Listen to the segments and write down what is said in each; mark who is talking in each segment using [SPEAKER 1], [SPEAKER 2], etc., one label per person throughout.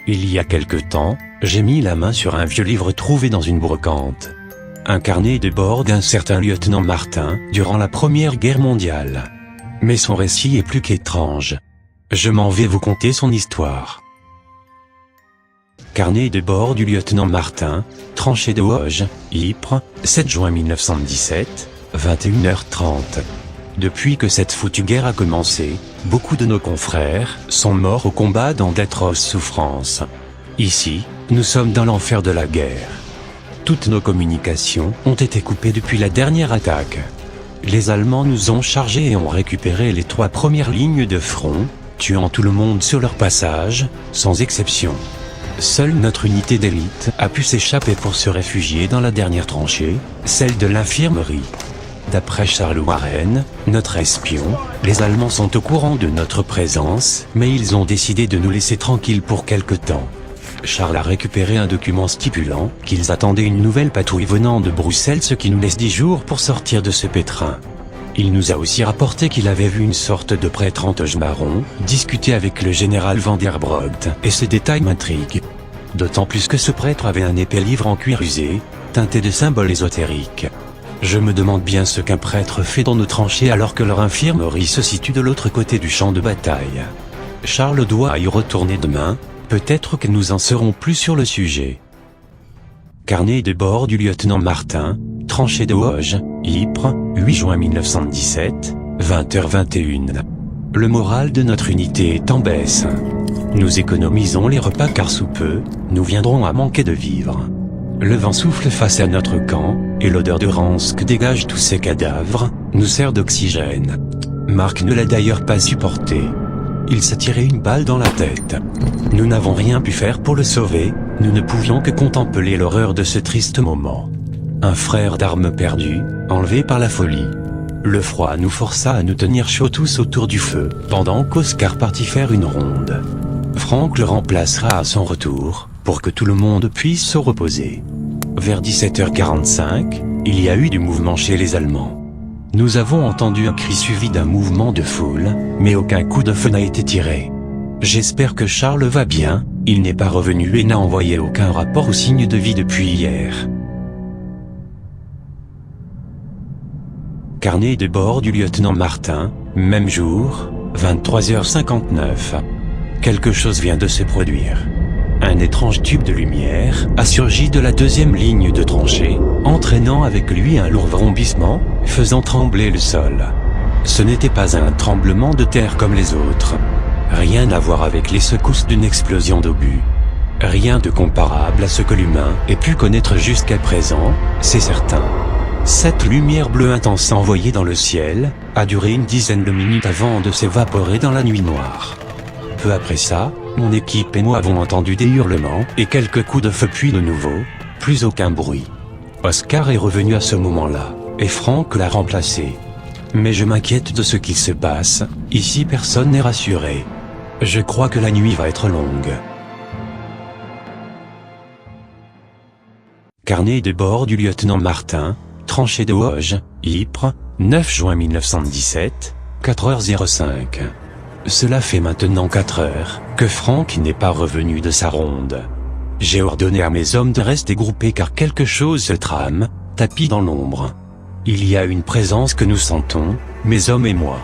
[SPEAKER 1] Il y a quelque temps, j'ai mis la main sur un vieux livre trouvé dans une brocante. Un carnet de bord d'un certain lieutenant Martin, durant la Première Guerre mondiale. Mais son récit est plus qu'étrange. Je m'en vais vous conter son histoire. Carnet de bord du lieutenant Martin, tranchée de Vosges, Ypres, 7 juin 1917, 21h30. Depuis que cette foutue guerre a commencé, beaucoup de nos confrères sont morts au combat dans d'atroces souffrances. Ici, nous sommes dans l'enfer de la guerre. Toutes nos communications ont été coupées depuis la dernière attaque. Les Allemands nous ont chargés et ont récupéré les 3 premières lignes de front, tuant tout le monde sur leur passage, sans exception. Seule notre unité d'élite a pu s'échapper pour se réfugier dans la dernière tranchée, celle de l'infirmerie. D'après Charles Warren, notre espion, les Allemands sont au courant de notre présence, mais ils ont décidé de nous laisser tranquilles pour quelque temps. Charles a récupéré un document stipulant qu'ils attendaient une nouvelle patrouille venant de Bruxelles, ce qui nous laisse 10 jours pour sortir de ce pétrin. Il nous a aussi rapporté qu'il avait vu une sorte de prêtre en toge marron discuter avec le général Van der Brogt, et ce détail m'intrigue. D'autant plus que ce prêtre avait un épais livre en cuir usé, teinté de symboles ésotériques. Je me demande bien ce qu'un prêtre fait dans nos tranchées alors que leur infirmerie se situe de l'autre côté du champ de bataille. Charles doit y retourner demain, peut-être que nous en saurons plus sur le sujet. Carnet de bord du lieutenant Martin, tranchée de Vosges, Ypres, 8 juin 1917, 20h21. Le moral de notre unité est en baisse. Nous économisons les repas car sous peu, nous viendrons à manquer de vivres. Le vent souffle face à notre camp, et l'odeur de rance que dégagent tous ces cadavres, nous sert d'oxygène. Marc ne l'a d'ailleurs pas supporté. Il s'est tiré une balle dans la tête. Nous n'avons rien pu faire pour le sauver, nous ne pouvions que contempler l'horreur de ce triste moment. Un frère d'armes perdu, enlevé par la folie. Le froid nous força à nous tenir chauds tous autour du feu, pendant qu'Oscar partit faire une ronde. Franck le remplacera à son retour, pour que tout le monde puisse se reposer. Vers 17h45, il y a eu du mouvement chez les Allemands. Nous avons entendu un cri suivi d'un mouvement de foule, mais aucun coup de feu n'a été tiré. J'espère que Charles va bien, il n'est pas revenu et n'a envoyé aucun rapport ou signe de vie depuis hier. Carnet de bord du lieutenant Martin, même jour, 23h59. Quelque chose vient de se produire. Un étrange tube de lumière a surgi de la deuxième ligne de tranchée, entraînant avec lui un lourd vrombissement, faisant trembler le sol. Ce n'était pas un tremblement de terre comme les autres. Rien à voir avec les secousses d'une explosion d'obus. Rien de comparable à ce que l'humain ait pu connaître jusqu'à présent, c'est certain. Cette lumière bleue intense envoyée dans le ciel a duré une dizaine de minutes avant de s'évaporer dans la nuit noire. Peu après ça, mon équipe et moi avons entendu des hurlements et quelques coups de feu, puis de nouveau, plus aucun bruit. Oscar est revenu à ce moment-là, et Franck l'a remplacé. Mais je m'inquiète de ce qu'il se passe, ici personne n'est rassuré. Je crois que la nuit va être longue. Carnet de bord du lieutenant Martin, tranchée de Vosges, Ypres, 9 juin 1917, 4h05. Cela fait maintenant 4 heures que Franck n'est pas revenu de sa ronde. J'ai ordonné à mes hommes de rester groupés car quelque chose se trame, tapis dans l'ombre. Il y a une présence que nous sentons, mes hommes et moi.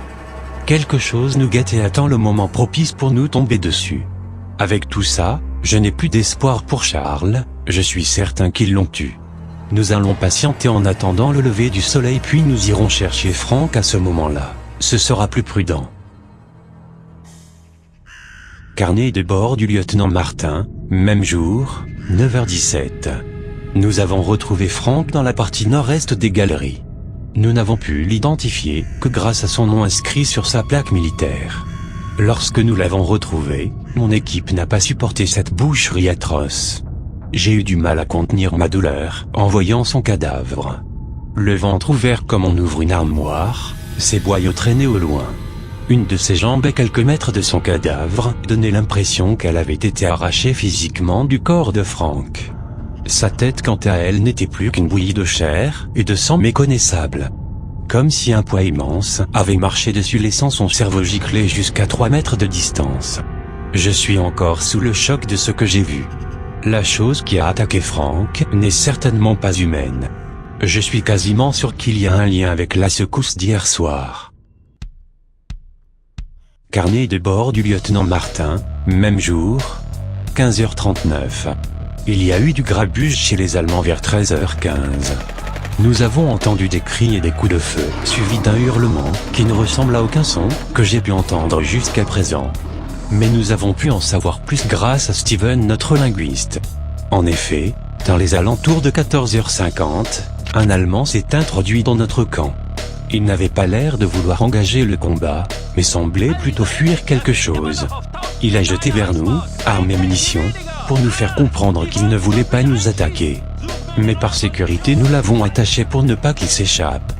[SPEAKER 1] Quelque chose nous guette et attend le moment propice pour nous tomber dessus. Avec tout ça, je n'ai plus d'espoir pour Charles, je suis certain qu'ils l'ont tué. Nous allons patienter en attendant le lever du soleil, puis nous irons chercher Franck à ce moment-là. Ce sera plus prudent. Carnet de bord du lieutenant Martin, même jour, 9h17. Nous avons retrouvé Franck dans la partie nord-est des galeries. Nous n'avons pu l'identifier que grâce à son nom inscrit sur sa plaque militaire. Lorsque nous l'avons retrouvé, mon équipe n'a pas supporté cette boucherie atroce. J'ai eu du mal à contenir ma douleur en voyant son cadavre. Le ventre ouvert comme on ouvre une armoire, ses boyaux traînaient au loin. Une de ses jambes à quelques mètres de son cadavre donnait l'impression qu'elle avait été arrachée physiquement du corps de Franck. Sa tête quant à elle n'était plus qu'une bouillie de chair et de sang méconnaissable. Comme si un poids immense avait marché dessus laissant son cerveau gicler jusqu'à 3 mètres de distance. Je suis encore sous le choc de ce que j'ai vu. La chose qui a attaqué Frank n'est certainement pas humaine. Je suis quasiment sûr qu'il y a un lien avec la secousse d'hier soir. Carnet de bord du lieutenant Martin, même jour, 15h39. Il y a eu du grabuge chez les Allemands vers 13h15. Nous avons entendu des cris et des coups de feu, suivis d'un hurlement qui ne ressemble à aucun son que j'ai pu entendre jusqu'à présent. Mais nous avons pu en savoir plus grâce à Steven, notre linguiste. En effet, dans les alentours de 14h50, un Allemand s'est introduit dans notre camp. Il n'avait pas l'air de vouloir engager le combat, mais semblait plutôt fuir quelque chose. Il a jeté vers nous, armes et munitions, pour nous faire comprendre qu'il ne voulait pas nous attaquer. Mais par sécurité nous l'avons attaché pour ne pas qu'il s'échappe.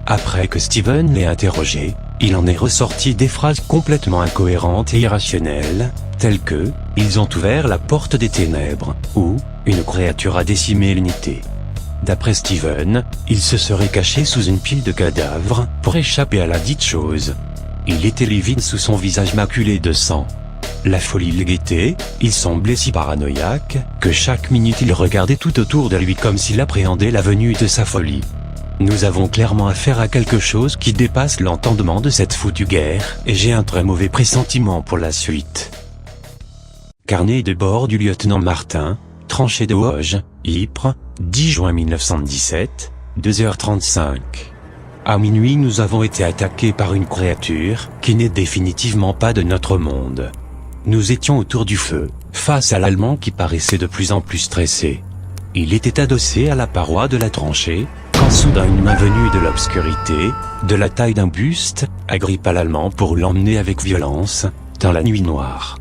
[SPEAKER 1] Après que Steven l'ait interrogé, il en est ressorti des phrases complètement incohérentes et irrationnelles, telles que « ils ont ouvert la porte des ténèbres » ou « une créature a décimé l'unité ». D'après Steven, il se serait caché sous une pile de cadavres pour échapper à la dite chose. Il était livide sous son visage maculé de sang. La folie le guettait, il semblait si paranoïaque que chaque minute il regardait tout autour de lui comme s'il appréhendait la venue de sa folie. Nous avons clairement affaire à quelque chose qui dépasse l'entendement de cette foutue guerre, et j'ai un très mauvais pressentiment pour la suite. Carnet de bord du lieutenant Martin, tranchée de Vosges, Ypres, 10 juin 1917, 2h35. À minuit nous avons été attaqués par une créature qui n'est définitivement pas de notre monde. Nous étions autour du feu, face à l'Allemand qui paraissait de plus en plus stressé. Il était adossé à la paroi de la tranchée, quand soudain une main venue de l'obscurité, de la taille d'un buste, agrippa l'Allemand pour l'emmener avec violence, dans la nuit noire.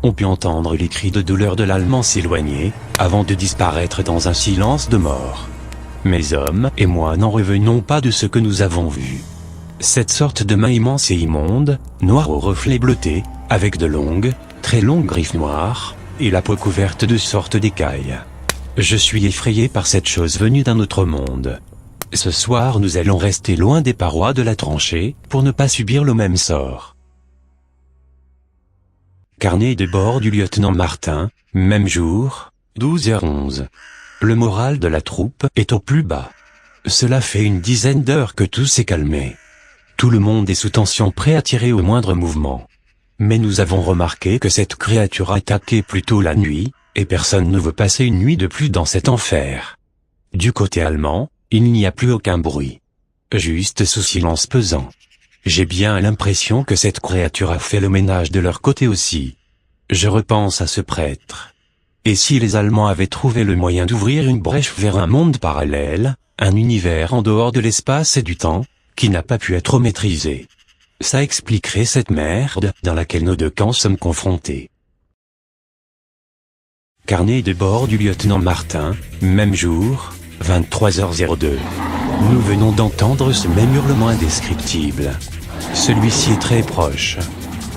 [SPEAKER 1] On put entendre les cris de douleur de l'Allemand s'éloigner, avant de disparaître dans un silence de mort. Mes hommes et moi n'en revenons pas de ce que nous avons vu. Cette sorte de main immense et immonde, noire aux reflets bleutés, avec de longues, très longues griffes noires, et la peau couverte de sortes d'écailles. Je suis effrayé par cette chose venue d'un autre monde. Ce soir nous allons rester loin des parois de la tranchée, pour ne pas subir le même sort. Carnet de bord du lieutenant Martin, même jour, 12h11. Le moral de la troupe est au plus bas. Cela fait une dizaine d'heures que tout s'est calmé. Tout le monde est sous tension, prêt à tirer au moindre mouvement. Mais nous avons remarqué que cette créature attaquait plutôt la nuit, et personne ne veut passer une nuit de plus dans cet enfer. Du côté allemand, il n'y a plus aucun bruit. Juste ce silence pesant. J'ai bien l'impression que cette créature a fait le ménage de leur côté aussi. Je repense à ce prêtre. Et si les Allemands avaient trouvé le moyen d'ouvrir une brèche vers un monde parallèle, un univers en dehors de l'espace et du temps, qui n'a pas pu être maîtrisé? Ça expliquerait cette merde dans laquelle nos deux camps sommes confrontés. Carnet de bord du lieutenant Martin, même jour, 23h02. Nous venons d'entendre ce même hurlement indescriptible. Celui-ci est très proche.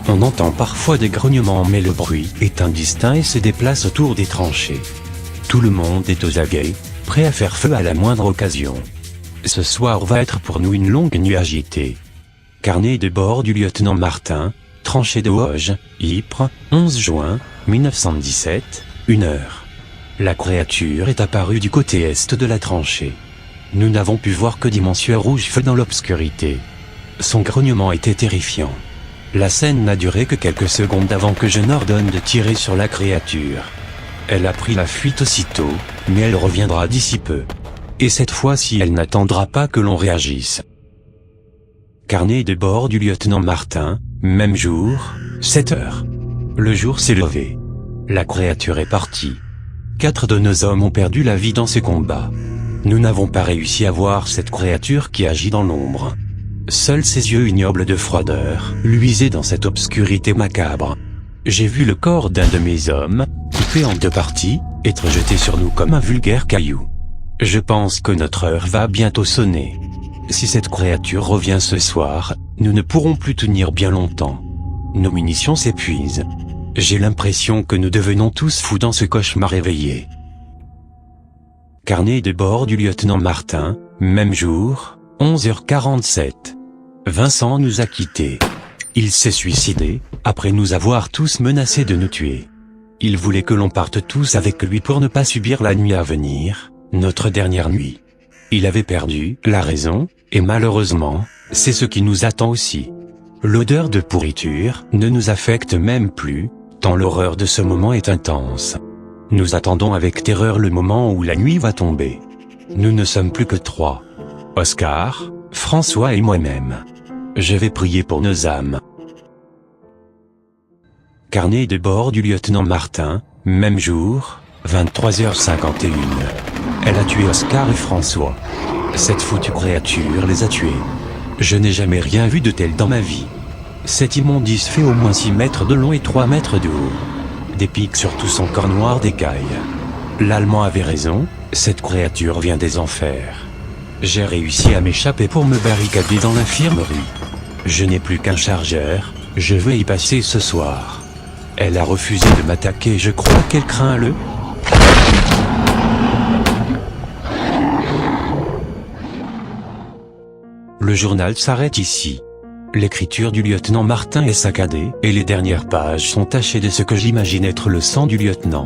[SPEAKER 1] On entend parfois des grognements mais le bruit est indistinct et se déplace autour des tranchées. Tout le monde est aux aguets, prêt à faire feu à la moindre occasion. Ce soir va être pour nous une longue nuit agitée. Carnet de bord du lieutenant Martin, tranchée de Vosges, Ypres, 11 juin, 1917, 1h. La créature est apparue du côté est de la tranchée. Nous n'avons pu voir que d'immenses yeux rouges feu dans l'obscurité. Son grognement était terrifiant. La scène n'a duré que quelques secondes avant que je n'ordonne de tirer sur la créature. Elle a pris la fuite aussitôt, mais elle reviendra d'ici peu. Et cette fois-ci elle n'attendra pas que l'on réagisse. Carnet de bord du lieutenant Martin, même jour, 7h. Le jour s'est levé. La créature est partie. 4 de nos hommes ont perdu la vie dans ce combat. Nous n'avons pas réussi à voir cette créature qui agit dans l'ombre. Seuls ses yeux ignobles de froideur luisaient dans cette obscurité macabre. J'ai vu le corps d'un de mes hommes, coupé en 2 parties, être jeté sur nous comme un vulgaire caillou. Je pense que notre heure va bientôt sonner. Si cette créature revient ce soir, nous ne pourrons plus tenir bien longtemps. Nos munitions s'épuisent. J'ai l'impression que nous devenons tous fous dans ce cauchemar éveillé. Carnet de bord du lieutenant Martin, même jour, 11h47. Vincent nous a quittés. Il s'est suicidé, après nous avoir tous menacés de nous tuer. Il voulait que l'on parte tous avec lui pour ne pas subir la nuit à venir, notre dernière nuit. Il avait perdu la raison, et malheureusement, c'est ce qui nous attend aussi. L'odeur de pourriture ne nous affecte même plus, tant l'horreur de ce moment est intense. Nous attendons avec terreur le moment où la nuit va tomber. Nous ne sommes plus que 3. Oscar, François et moi-même. Je vais prier pour nos âmes. Carnet de bord du lieutenant Martin, même jour, 23h51. Elle a tué Oscar et François. Cette foutue créature les a tués. Je n'ai jamais rien vu de tel dans ma vie. Cette immondice fait au moins 6 mètres de long et 3 mètres de haut. Des pics sur tout son corps noir d'écailles. L'Allemand avait raison, cette créature vient des enfers. J'ai réussi à m'échapper pour me barricader dans l'infirmerie. Je n'ai plus qu'un chargeur, je veux y passer ce soir. Elle a refusé de m'attaquer, je crois qu'elle craint le... Le journal s'arrête ici. L'écriture du lieutenant Martin est saccadée, et les dernières pages sont tachées de ce que j'imagine être le sang du lieutenant.